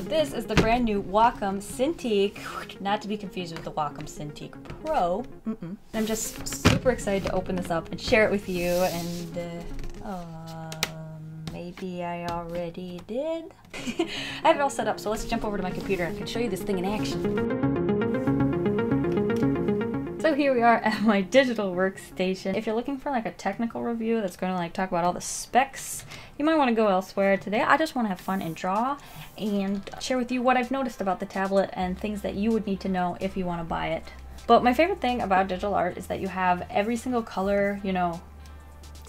So this is the brand new Wacom Cintiq, not to be confused with the Wacom Cintiq Pro. I'm just super excited to open this up and share it with you, and maybe I already did. I have it all set up, so let's jump over to my computer and I can show you this thing in action. So here we are at my digital workstation. If you're looking for like a technical review that's going to like talk about all the specs, you might want to go elsewhere. Today I just want to have fun and draw and share with you what I've noticed about the tablet and things that you would need to know if you want to buy it. But my favorite thing about digital art is that you have every single color, you know,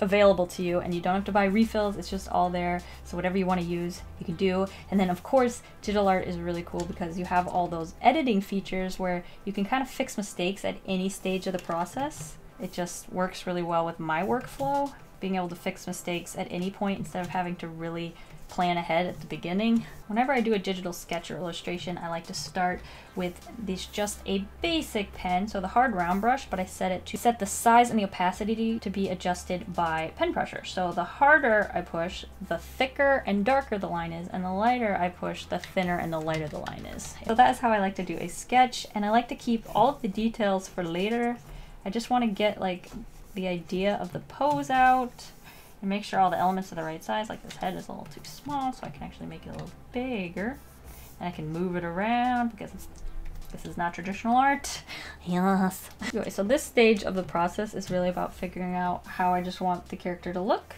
available to you, and you don't have to buy refills. It's just all there, so whatever you want to use you can do. And then of course digital art is really cool because you have all those editing features where you can kind of fix mistakes at any stage of the process. It just works really well with my workflow, being able to fix mistakes at any point instead of having to really plan ahead at the beginning. Whenever I do a digital sketch or illustration, I like to start with just a basic pen, so the hard round brush, but I set the size and the opacity to be adjusted by pen pressure. So the harder I push, the thicker and darker the line is, and the lighter I push, the thinner and the lighter the line is. So that is how I like to do a sketch, and I like to keep all of the details for later. I just want to get like the idea of the pose out and make sure all the elements are the right size. Like this head is a little too small, so I can actually make it a little bigger. And I can move it around because this is not traditional art. Yes. Anyway, so this stage of the process is really about figuring out how I just want the character to look.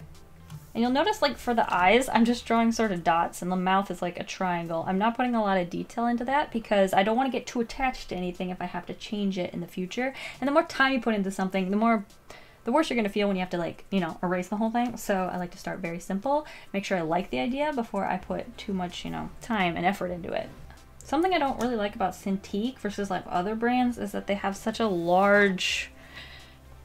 And you'll notice, like, for the eyes, I'm just drawing sort of dots, and the mouth is like a triangle. I'm not putting a lot of detail into that because I don't want to get too attached to anything if I have to change it in the future. And the more time you put into something, the worse you're going to feel when you have to, like, you know, erase the whole thing. So I like to start very simple, make sure I like the idea before I put too much, you know, time and effort into it. Something I don't really like about Cintiq versus like other brands is that they have such a large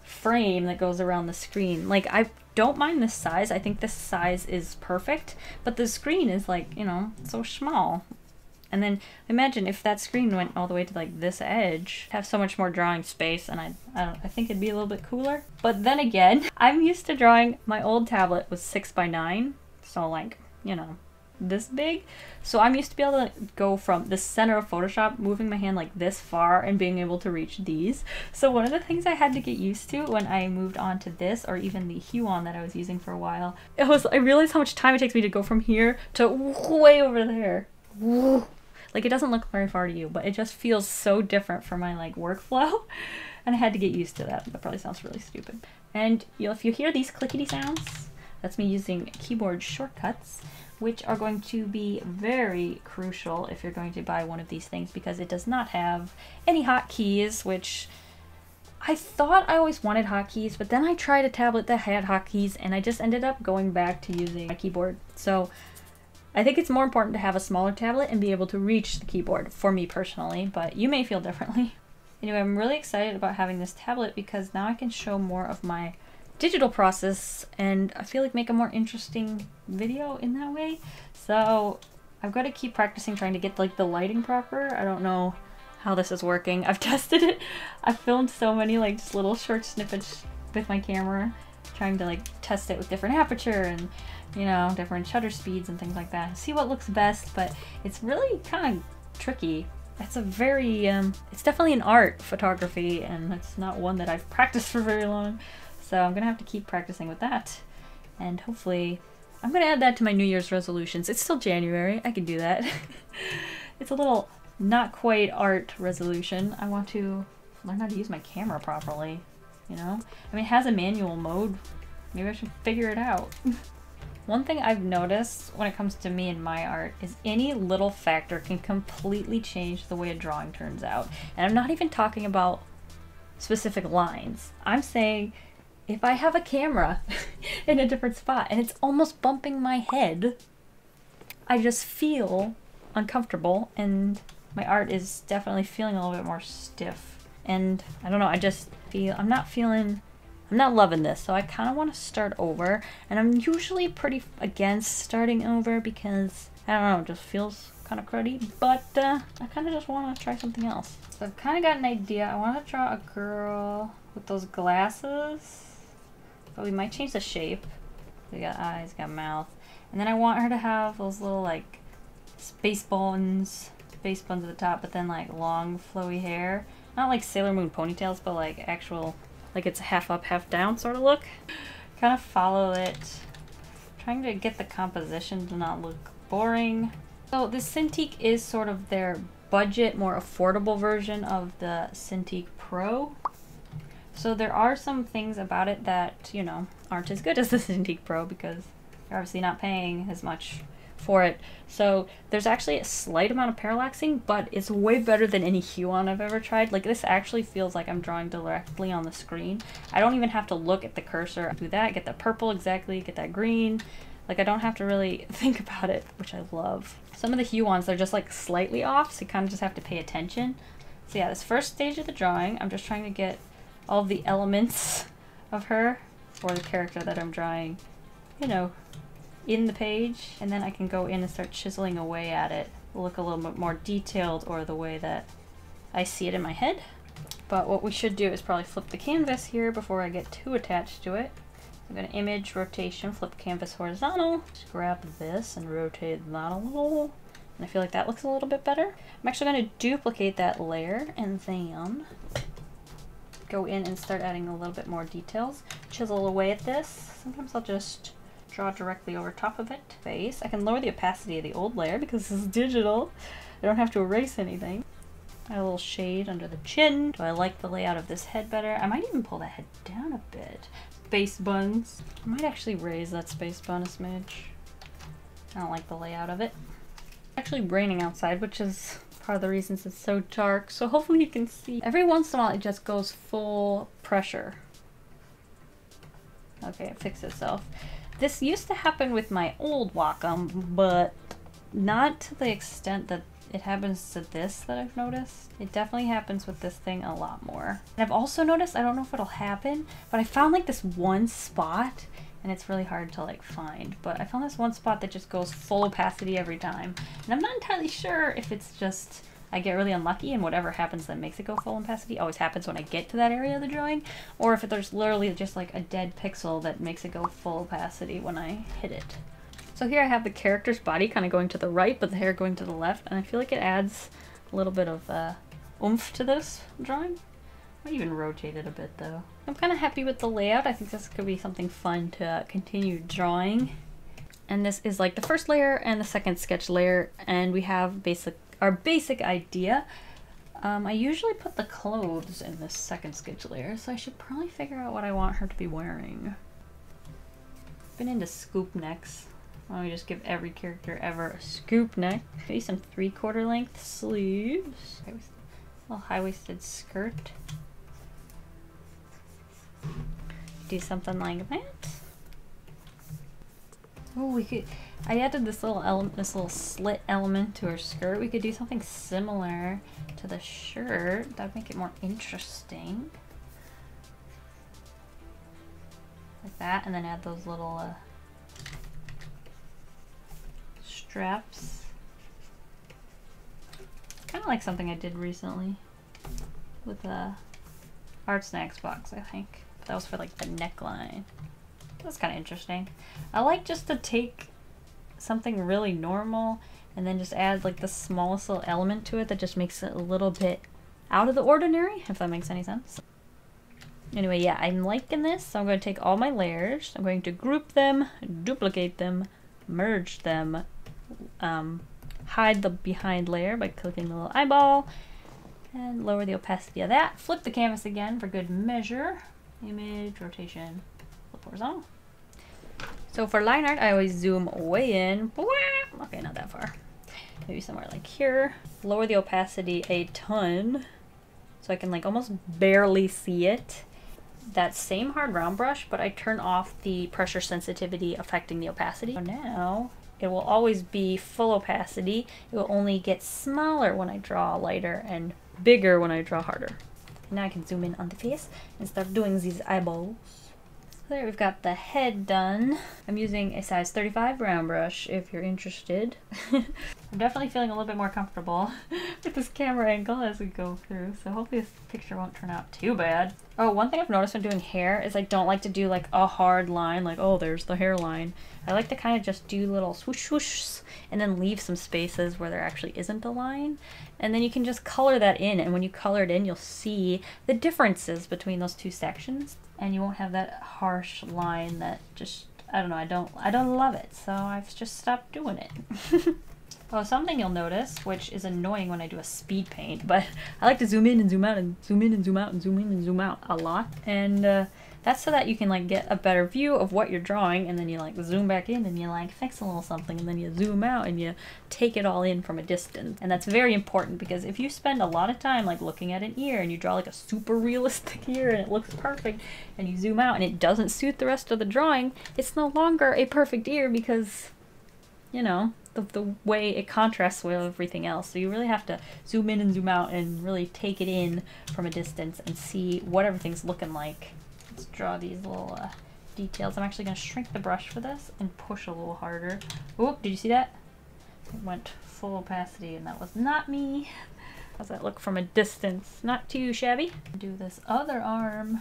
frame that goes around the screen. Like, I don't mind this size. I think this size is perfect, but the screen is like, you know, so small. And then imagine if that screen went all the way to like this edge, have so much more drawing space, and I think it'd be a little bit cooler. But then again, I'm used to drawing, my old tablet was 6x9, so like, you know, this big. So I'm used to be able to go from the center of Photoshop, moving my hand like this far and being able to reach these. So one of the things I had to get used to when I moved on to this, or even the Huon that I was using for a while, I realized how much time it takes me to go from here to way over there. Like, it doesn't look very far to you, but it just feels so different for my like workflow, and I had to get used to that. That probably sounds really stupid. And if you hear these clickety sounds, that's me using keyboard shortcuts, which are going to be very crucial if you're going to buy one of these things, because it does not have any hotkeys, which I thought I always wanted hotkeys, but then I tried a tablet that had hotkeys and I just ended up going back to using my keyboard. So I think it's more important to have a smaller tablet and be able to reach the keyboard, for me personally, but you may feel differently. Anyway, I'm really excited about having this tablet because now I can show more of my digital process, and I feel like make a more interesting video in that way. So I've got to keep practicing trying to get like the lighting proper. I don't know how this is working. I've tested it. I've filmed so many like just little short snippets with my camera, trying to like test it with different aperture and, you know, different shutter speeds and things like that. See what looks best, but it's really kind of tricky. It's a very, it's definitely an art, photography, and it's not one that I've practiced for very long. So I'm gonna have to keep practicing with that. And hopefully, I'm gonna add that to my New Year's resolutions. It's still January, I can do that. It's a little not quite art resolution. I want to learn how to use my camera properly, you know? I mean, it has a manual mode. Maybe I should figure it out. One thing I've noticed when it comes to me and my art is any little factor can completely change the way a drawing turns out. And I'm not even talking about specific lines. I'm saying if I have a camera in a different spot and it's almost bumping my head, I just feel uncomfortable, and my art is definitely feeling a little bit more stiff. And I don't know, I just feel, I'm not loving this, so I kind of want to start over. And I'm usually pretty against starting over because, I don't know, it just feels kind of cruddy, but I kind of just want to try something else. So I've kind of got an idea. I want to draw a girl with those glasses, but we might change the shape. We got eyes, got mouth, and then I want her to have those little like space buns at the top, but then like long flowy hair. Not like Sailor Moon ponytails, but like actual, like it's half up, half down sort of look. Kind of follow it, trying to get the composition to not look boring. So this Cintiq is sort of their budget, more affordable version of the Cintiq Pro. So there are some things about it that, you know, aren't as good as the Cintiq Pro because you're obviously not paying as much for it. So there's actually a slight amount of parallaxing, but it's way better than any Huon I've ever tried. Like this actually feels like I'm drawing directly on the screen. I don't even have to look at the cursor. Do that, get the purple exactly, get that green. Like I don't have to really think about it, which I love. Some of the Huons, they're just like slightly off, so you kind of just have to pay attention. So yeah, this first stage of the drawing, I'm just trying to get all of the elements of her, or the character that I'm drawing, you know, in the page, and then I can go in and start chiseling away at it, look a little bit more detailed or the way that I see it in my head. But what we should do is probably flip the canvas here before I get too attached to it. I'm going to image, rotation, flip canvas horizontal. Just grab this and rotate that a little. And I feel like that looks a little bit better. I'm actually going to duplicate that layer and then go in and start adding a little bit more details. Chisel away at this. Sometimes I'll just draw directly over top of it. Face. I can lower the opacity of the old layer because this is digital. I don't have to erase anything. Add a little shade under the chin. Do I like the layout of this head better? I might even pull that head down a bit. Space buns. I might actually raise that space bun a smidge. I don't like the layout of it. It's actually raining outside, which is part of the reasons it's so dark, so hopefully you can see. Every once in a while it just goes full pressure. Okay, it fixed itself. This used to happen with my old Wacom, but not to the extent that it happens to this that I've noticed. It definitely happens with this thing a lot more. And I've also noticed, I don't know if it'll happen, but I found like this one spot, and it's really hard to like find, but I found this one spot that just goes full opacity every time. And I'm not entirely sure if it's just I get really unlucky and whatever happens that makes it go full opacity always happens when I get to that area of the drawing, or if there's literally just like a dead pixel that makes it go full opacity when I hit it. So here I have the character's body kind of going to the right, but the hair going to the left, and I feel like it adds a little bit of oomph to this drawing. I might even rotate it a bit though. I'm kind of happy with the layout. I think this could be something fun to continue drawing. And this is like the first layer and the second sketch layer, and we have our basic idea. I usually put the clothes in this second sketch layer, so I should probably figure out what I want her to be wearing. Been into scoop necks. Why don't we just give every character ever a scoop neck? Maybe some 3/4 length sleeves. A little high-waisted skirt. Do something like that. Oh, we could. I added this little element, this little slit element to her skirt. We could do something similar to the shirt. That'd make it more interesting. Like that, and then add those little straps. Kind of like something I did recently with a Art Snacks box, I think. But that was for like the neckline. That's kind of interesting. I like just to take something really normal and then just add like the smallest little element to it that just makes it a little bit out of the ordinary, if that makes any sense. Anyway, yeah, I'm liking this, so I'm going to take all my layers, I'm going to group them, duplicate them, merge them, hide the behind layer by clicking the little eyeball, and lower the opacity of that. Flip the canvas again for good measure. Image, rotation, flip horizontal. So for line art, I always zoom way in. Okay, not that far. Maybe somewhere like here. Lower the opacity a ton, so I can like almost barely see it. That same hard round brush, but I turn off the pressure sensitivity affecting the opacity. So now it will always be full opacity. It will only get smaller when I draw lighter and bigger when I draw harder. Now I can zoom in on the face and start doing these eyeballs. So there, we've got the head done. I'm using a size 35 round brush if you're interested. I'm definitely feeling a little bit more comfortable with this camera angle as we go through, so hopefully this picture won't turn out too bad. Oh, one thing I've noticed when doing hair is I don't like to do like a hard line, like, oh, there's the hairline. I like to kind of just do little swoosh swooshs and then leave some spaces where there actually isn't a line. And then you can just color that in, and when you color it in, you'll see the differences between those two sections, and you won't have that harsh line that just, I don't know, I don't love it, so I've just stopped doing it. Oh, something you'll notice, which is annoying when I do a speed paint, but I like to zoom in and zoom out and zoom in and zoom out and zoom in and zoom out a lot. And that's so that you can like get a better view of what you're drawing, and then you like zoom back in and you like fix a little something, and then you zoom out and you take it all in from a distance. And that's very important, because if you spend a lot of time like looking at an ear and you draw like a super realistic ear and it looks perfect, and you zoom out and it doesn't suit the rest of the drawing, it's no longer a perfect ear because, you know, the way it contrasts with everything else. So you really have to zoom in and zoom out and really take it in from a distance and see what everything's looking like. Let's draw these little details. I'm actually going to shrink the brush for this and push a little harder. Oh, did you see that? It went full opacity, and that was not me. How's that look from a distance? Not too shabby. Do this other arm.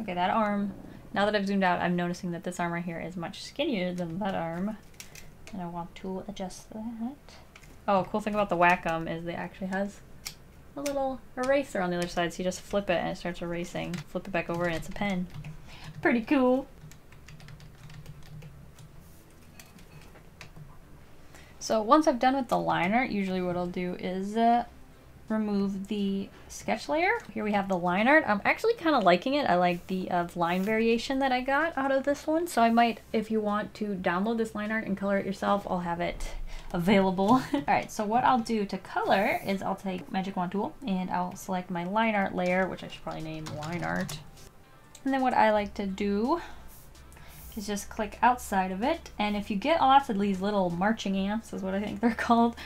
Okay, that arm. Now that I've zoomed out, I'm noticing that this arm right here is much skinnier than that arm, and I want to adjust that. Oh, cool thing about the Wacom is it actually has a little eraser on the other side, so you just flip it and it starts erasing. Flip it back over and it's a pen. Pretty cool. So once I've done with the liner, usually what I'll do is remove the sketch layer. Here we have the line art. I'm actually kind of liking it. I like the line variation that I got out of this one. So I might, if you want to download this line art and color it yourself, I'll have it available. All right, so what I'll do to color is I'll take Magic Wand tool and I'll select my line art layer, which I should probably name line art. And then what I like to do is just click outside of it. And if you get lots of these little marching ants, is what I think they're called,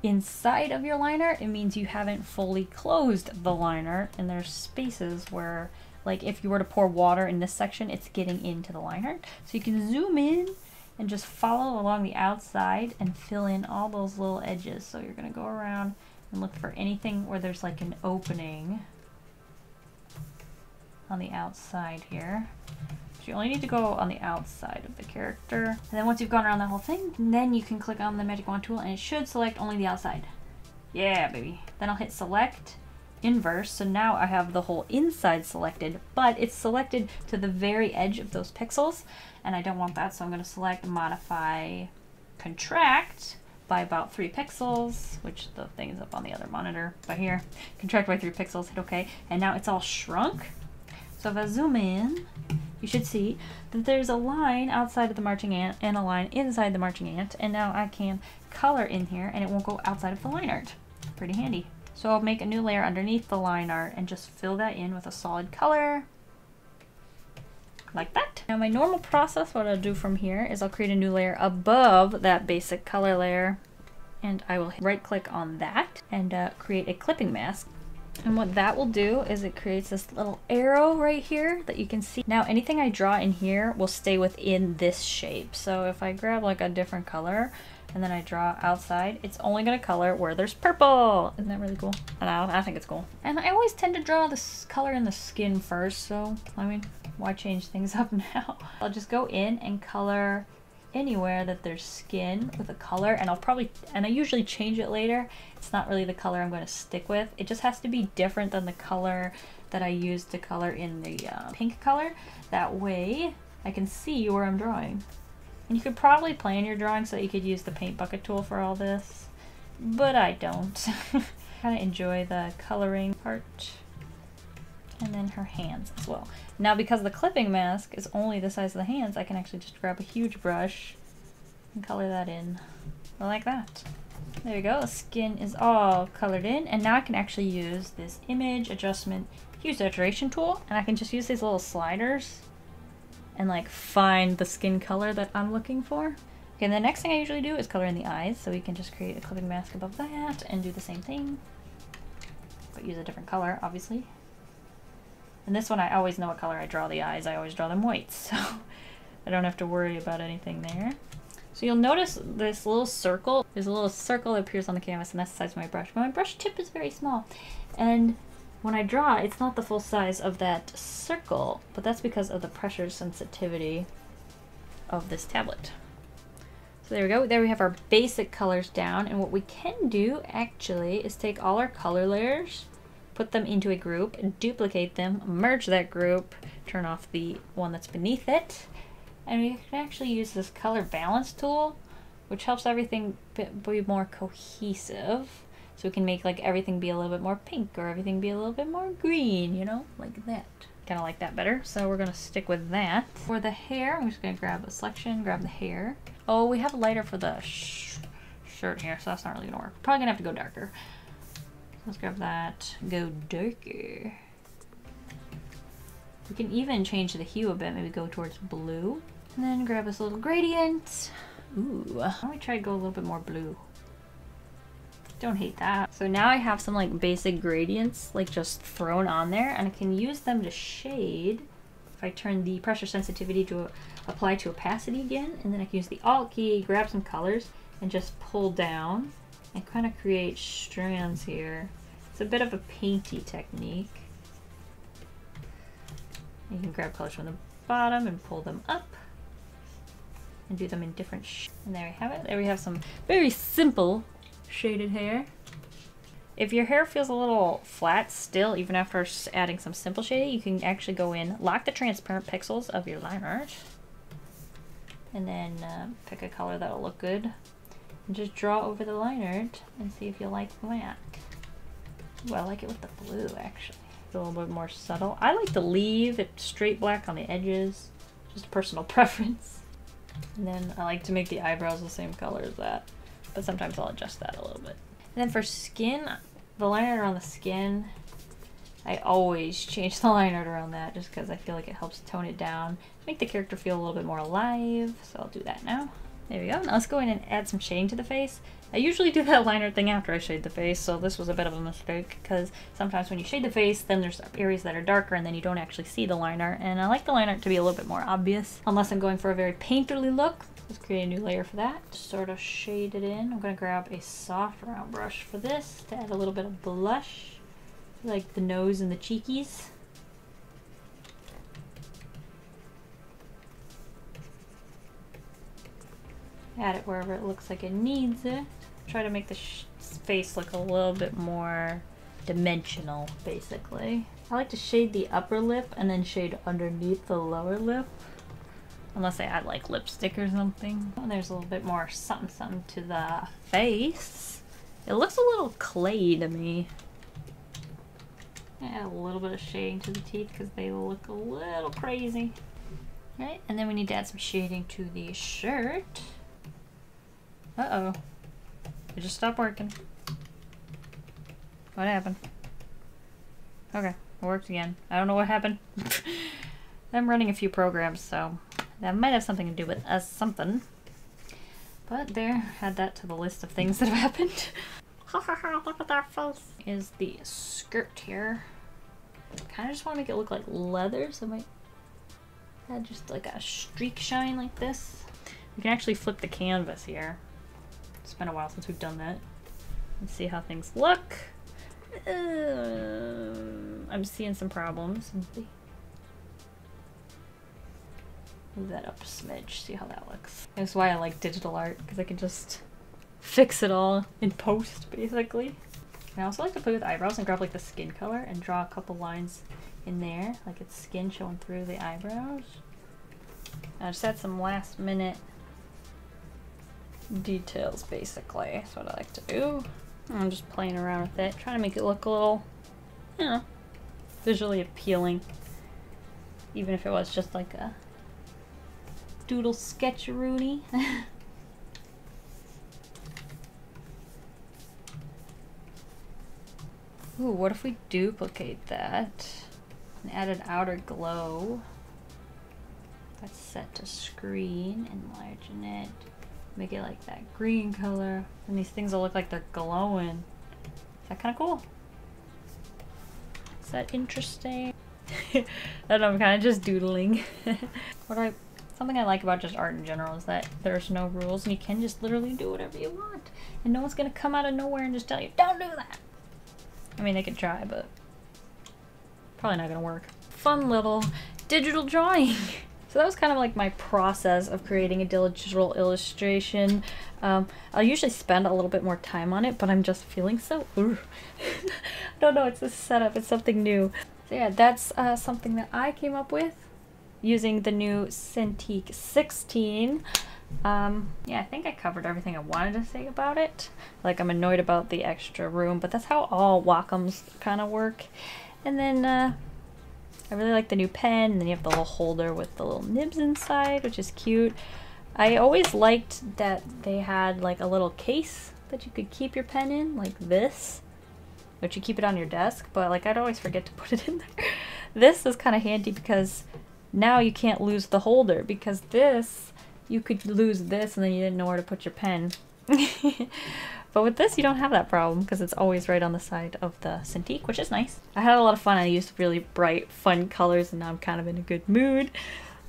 inside of your line art, it means you haven't fully closed the line art, and there's spaces where, like if you were to pour water in this section, it's getting into the line art. So you can zoom in and just follow along the outside and fill in all those little edges. So you're gonna go around and look for anything where there's like an opening on the outside here. You only need to go on the outside of the character. And then once you've gone around that whole thing, then you can click on the Magic Wand tool and it should select only the outside. Yeah, baby. Then I'll hit select inverse. So now I have the whole inside selected, but it's selected to the very edge of those pixels. And I don't want that, so I'm going to select modify contract by about 3 pixels, which the thing is up on the other monitor. But here, contract by 3 pixels, hit OK. And now it's all shrunk. So if I zoom in, you should see that there's a line outside of the marching ant and a line inside the marching ant, and now I can color in here and it won't go outside of the line art. Pretty handy. So I'll make a new layer underneath the line art and just fill that in with a solid color, like that. Now my normal process, what I'll do from here is I'll create a new layer above that basic color layer, and I will right click on that and create a clipping mask. And what that will do is it creates this little arrow right here that you can see. Now anything I draw in here will stay within this shape. So if I grab like a different color and then I draw outside, it's only going to color where there's purple. Isn't that really cool? I think it's cool. And I always tend to draw this color in the skin first, so I mean, why change things up now? I'll just go in and color anywhere that there's skin with a color, and I usually change it later. It's not really the color I'm going to stick with. It just has to be different than the color that I used to color in the pink color. That way I can see where I'm drawing. And you could probably plan your drawing so that you could use the paint bucket tool for all this, but I don't. Kind of enjoy the coloring part. And then her hands as well. Now because the clipping mask is only the size of the hands, I can actually just grab a huge brush and color that in like that. There you go, the skin is all colored in, and now I can actually use this image adjustment hue saturation tool, and I can just use these little sliders and like find the skin color that I'm looking for. Okay, and the next thing I usually do is color in the eyes, so we can just create a clipping mask above that and do the same thing, but use a different color, obviously. And this one, I always know what color I draw the eyes. I always draw them white, so I don't have to worry about anything there. So you'll notice this little circle. There's a little circle that appears on the canvas, and that's the size of my brush. But my brush tip is very small. And when I draw, it's not the full size of that circle, but that's because of the pressure sensitivity. of this tablet. So there we go. There we have our basic colors down, and what we can do actually is take all our color layers, put them into a group, duplicate them, merge that group, turn off the one that's beneath it, and we can actually use this color balance tool, which helps everything be more cohesive. So we can make like everything be a little bit more pink or everything be a little bit more green, you know, like that. Kind of like that better. So we're gonna stick with that. For the hair, I'm just gonna grab a selection, grab the hair. Oh, we have a lighter for the shirt here, so that's not really gonna work. Probably gonna have to go darker. Let's grab that, go darker. We can even change the hue a bit, maybe go towards blue. And then grab this little gradient. Ooh, why don't we try to go a little bit more blue? Don't hate that. So now I have some like basic gradients like just thrown on there, and I can use them to shade. If I turn the pressure sensitivity to apply to opacity again, and then I can use the Alt key, grab some colors, and just pull down and kind of create strands here. It's a bit of a painty technique. You can grab colors from the bottom and pull them up and do them in different shades. And there we have it. There we have some very simple shaded hair. If your hair feels a little flat still, even after adding some simple shading, you can actually go in, lock the transparent pixels of your line art, and then pick a color that'll look good. And just draw over the line art and see if you like that. Ooh, I like it with the blue actually. It's a little bit more subtle. I like to leave it straight black on the edges. Just a personal preference. And then I like to make the eyebrows the same color as that. But sometimes I'll adjust that a little bit. And then for skin, the line art around the skin, I always change the line art around that just because I feel like it helps tone it down. Make the character feel a little bit more alive. So I'll do that now. There we go. Now let's go in and add some shading to the face. I usually do that line art thing after I shade the face, so this was a bit of a mistake because sometimes when you shade the face, then there's areas that are darker and then you don't actually see the line art. And I like the line art to be a little bit more obvious, unless I'm going for a very painterly look. Let's create a new layer for that. Sort of shade it in. I'm going to grab a soft round brush for this to add a little bit of blush, like the nose and the cheekies. Add it wherever it looks like it needs it. Try to make the face look a little bit more dimensional, basically. I like to shade the upper lip and then shade underneath the lower lip. Unless I add like lipstick or something. And there's a little bit more something something to the face. It looks a little clay to me. Add a little bit of shading to the teeth because they look a little crazy. Right, and then we need to add some shading to the shirt. Uh-oh. It just stopped working. What happened? Okay, it worked again. I don't know what happened. I'm running a few programs, so that might have something to do with something. But there, add that to the list of things that have happened. Look at that face. Is the skirt here. Kind of just want to make it look like leather, so I might add just like a streak shine like this. We can actually flip the canvas here. It's been a while since we've done that. Let's see how things look. I'm seeing some problems. Move that up a smidge, see how that looks. That's why I like digital art, because I can just fix it all in post, basically. And I also like to play with eyebrows and grab like the skin color and draw a couple lines in there, like it's skin showing through the eyebrows. I just add some last minute details, basically. That's what I like to do. I'm just playing around with it, trying to make it look a little, you know, visually appealing. Even if it was just like a doodle sketch-a-rooney. Ooh, what if we duplicate that and add an outer glow? That's set to screen, enlargen it, make it like that green color, and these things will look like they're glowing. Is that kind of cool? Is that interesting? I don't know, I'm kind of just doodling. Something I like about just art in general is that there's no rules and you can just literally do whatever you want. And no one's gonna come out of nowhere and just tell you, don't do that. I mean, they could try, but probably not gonna work. Fun little digital drawing. So So that was kind of like my process of creating a digital illustration. I'll usually spend a little bit more time on it, but I'm just feeling so I don't know, it's a setup, it's something new. So yeah, that's something that I came up with using the new Cintiq 16. Yeah, I think I covered everything I wanted to say about it. Like, I'm annoyed about the extra room, but that's how all Wacoms kind of work. And then I really like the new pen, and then you have the little holder with the little nibs inside, which is cute. I always liked that they had like a little case that you could keep your pen in, like this, which you keep it on your desk, but like I'd always forget to put it in there. This is kind of handy because now you can't lose the holder, because this, you could lose this and then you didn't know where to put your pen. But with this, you don't have that problem because it's always right on the side of the Cintiq, which is nice. I had a lot of fun. I used really bright, fun colors, and now I'm kind of in a good mood.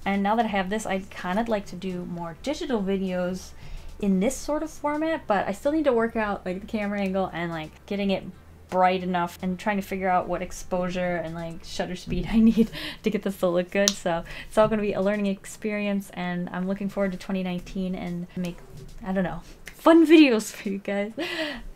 And now that I have this, I'd kind of like to do more digital videos in this sort of format, but I still need to work out like the camera angle and like getting it bright enough and trying to figure out what exposure and like shutter speed I need to get this to look good. So it's all going to be a learning experience, and I'm looking forward to 2019 and make, I don't know, fun videos for you guys.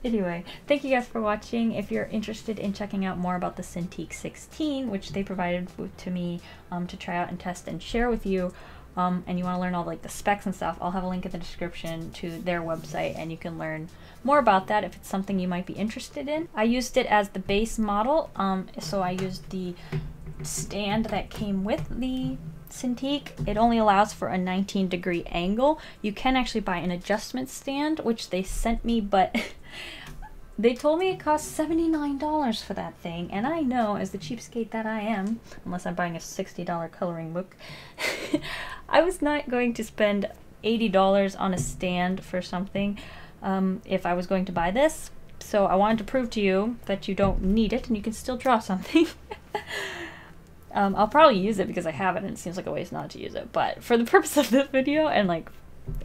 Anyway, thank you guys for watching. If you're interested in checking out more about the Cintiq 16, which they provided to me to try out and test and share with you, and you want to learn all like the specs and stuff, I'll have a link in the description to their website, and you can learn more about that if it's something you might be interested in. I used it as the base model, so I used the stand that came with the Cintiq. It only allows for a 19-degree angle. You can actually buy an adjustment stand, which they sent me, but they told me it cost $79 for that thing, and I know, as the cheapskate that I am, unless I'm buying a $60 coloring book, I was not going to spend $80 on a stand for something if I was going to buy this. So I wanted to prove to you that you don't need it and you can still draw something. I'll probably use it because I have it and it seems like a waste not to use it, but for the purpose of this video, and like,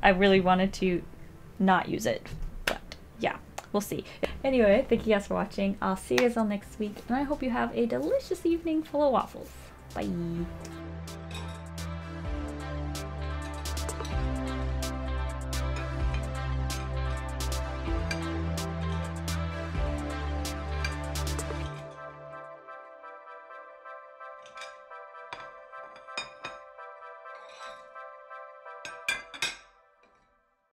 I really wanted to not use it, but yeah, we'll see. Anyway, thank you guys for watching. I'll see you guys all next week, and I hope you have a delicious evening full of waffles. Bye!